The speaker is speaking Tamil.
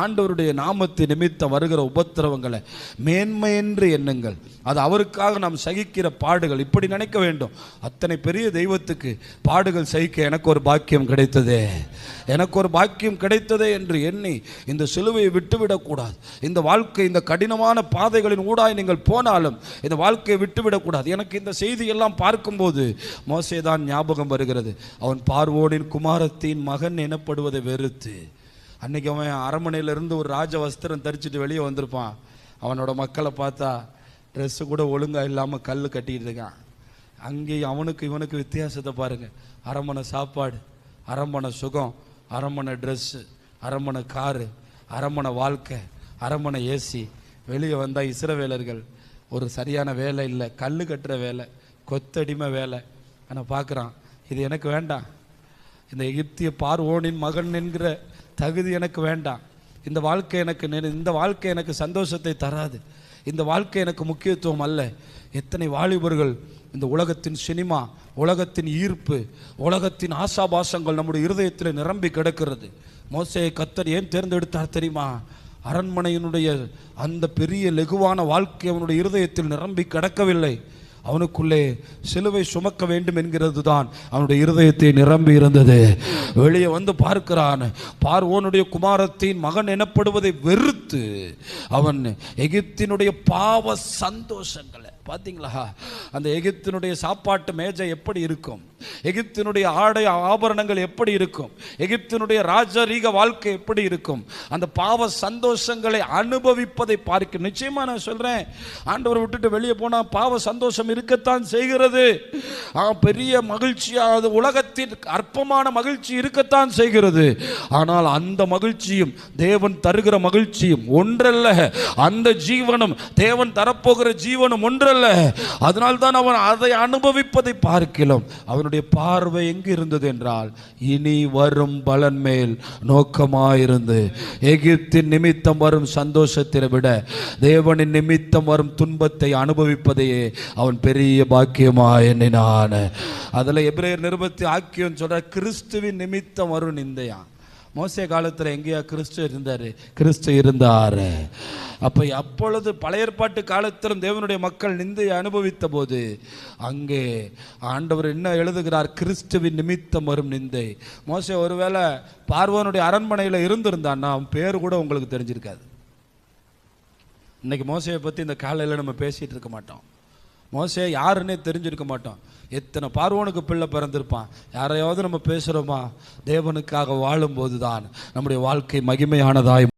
ஆண்டவருடைய நாமத்தை நிமித்தம் வருகிற உபத்திரவங்களை மேன்மை என்று எண்ணுங்கள். அது அவருக்காக நாம் சகிக்கிற பாடுகள். இப்படி நினைக்க வேண்டும், அத்தனை பெரிய தெய்வத்துக்கு பாடுகள் சகிக்க எனக்கு ஒரு பாக்கியம் கிடைத்ததே, எனக்கு ஒரு பாக்கியம் கிடைத்ததே என்று எண்ணி இந்த சிலுவையை விட்டுவிடக்கூடாது. இந்த வாழ்க்கை, இந்த கடினமான பாதைகளின் ஊடாய் நீங்கள் போனாலும் இந்த வாழ்க்கையை விட்டுவிடக்கூடாது. எனக்கு இந்த செய்தியெல்லாம் பார்க்கும்போது மோசேதான் ஞாபகம் வருகிறது. அவன் பார்வோனின் குமாரத்தின் மகன் எனப்படுவதை வெறுத்து, அன்றைக்கி அவன் அரண்மனையிலிருந்து ஒரு ராஜ வஸ்திரம் தரிச்சிட்டு வெளியே வந்திருப்பான். அவனோட மக்களை பார்த்தா ட்ரெஸ்ஸு கூட ஒழுங்காக இல்லாமல் கல் கட்டிக்கிட்டு இருக்கான். அங்கேயும் அவனுக்கு இவனுக்கு வித்தியாசத்தை பாருங்கள். அரண்மனை சாப்பாடு, அரண்மனை சுகம், அரண்மனை ட்ரெஸ்ஸு, அரண்மனை காரு, அரண்மனை வாழ்க்கை, அரண்மனை ஏசி. வெளியே வந்தால் இஸ்ரவேலர்கள் ஒரு சரியான வேலை இல்லை, கல் கட்டுற வேலை, கொத்தடிமை வேலை. ஆனால் பார்க்குறான், இது எனக்கு வேண்டாம். இந்த எகிப்திய பார்வோனின் மகன் என்கிற தகுதி எனக்கு வேண்டாம். இந்த வாழ்க்கை எனக்கு சந்தோஷத்தை தராது. இந்த வாழ்க்கை எனக்கு முக்கியத்துவம் அல்ல. எத்தனை வாலிபர்கள் இந்த உலகத்தின் சினிமா, உலகத்தின் ஈர்ப்பு, உலகத்தின் ஆசாபாசங்கள் நம்முடைய இருதயத்தில் நிரம்பி கிடக்கிறது. மோசேயை கர்த்தர் ஏன் தேர்ந்தெடுத்தார் தெரியுமா? அரண்மனையினுடைய அந்த பெரிய லெகுவான வாழ்க்கை அவனுடைய இருதயத்தில் நிரம்பி கிடக்கவில்லை. அவனுக்குள்ளே சிலுவை சுமக்க வேண்டும் என்கிறது தான் அவனுடைய இருதயத்தை நிரம்பி இருந்தது. வெளியே வந்து பார்க்கிறான், பார்வோனுடைய குமாரத்தின் மகன் எனப்படுவதை வெறுத்து அவன் எகிப்தினுடைய பாவ சந்தோஷங்களை பார்த்தீங்களா? அந்த எகிப்தினுடைய சாப்பாட்டு மேஜை எப்படி இருக்கும், எகிப்தினுடைய ஆடை ஆபரணங்கள் எப்படி இருக்கும், எகிப்தினுடைய ராஜரீக வாழ்க்கை எப்படி இருக்கும், அந்த பாவ சந்தோஷங்களை அனுபவிப்பதை பார்க்க. நிச்சயமா நான் சொல்றேன், ஆண்டவரை விட்டுட்டு வெளியே போனா பாவ சந்தோஷம் இருக்கத்தான் செய்கிறது. பெரிய மகிழ்ச்சியா, அது உலகத்தின் அற்பமான மகிழ்ச்சி இருக்கத்தான் செய்கிறது. ஆனால் அந்த மகிழ்ச்சியும் தேவன் தருகிற மகிழ்ச்சியும் ஒன்றல்ல. அந்த ஜீவனும் தேவன் தரப்போகிற ஜீவனும் ஒன்றல்ல. அதனால்தான் அவன் அதை அனுபவிப்பதை பார்க்கலாம். அவனுடைய பார்வை எங்கு இருந்தது என்றால், இனி வரும் பலன் மேல் நோக்கமாயிருந்து எகிப்தின் நிமித்தம் வரும் சந்தோஷத்தை விட தேவனின் நிமித்தம் வரும் துன்பத்தை அனுபவிப்பதையே அவன் பெரிய பாக்கியமா எண்ணினான். அதில் எபிரேயர் நிருபத்தை ஆக்கியோன்னு சொல்ற, கிறிஸ்துவின் நிமித்தம் வரும் நிந்தையா. மோசே காலத்தில் எங்கேயா கிறிஸ்து இருந்தார்? கிறிஸ்து இருந்தார். அப்பொழுது பழைய ஏற்பாட்டு காலத்திலும் தேவனுடைய மக்கள் நிந்தையை அனுபவித்த போது அங்கே ஆண்டவர் என்ன எழுதுகிறார்? கிறிஸ்துவின் நிமித்தம் வரும் நிந்தை. மோசே ஒருவேளை பார்வோனுடைய அரண்மனையில் இருந்திருந்தான்னா அவன் பேர் கூட உங்களுக்கு தெரிஞ்சிருக்காது. இன்னைக்கு மோசையை பற்றி இந்த காலையில் நம்ம பேசிகிட்டு இருக்க மாட்டோம். மோசே யாருன்னே தெரிஞ்சிருக்க மாட்டோம். எத்தனை பார்வோனுக்கு பிள்ளை பிறந்திருப்பான். யாரையாவது நம்ம பேசுகிறோமா? தேவனுக்காக வாழும்போது தான் நம்முடைய வாழ்க்கை மகிமையானதாய்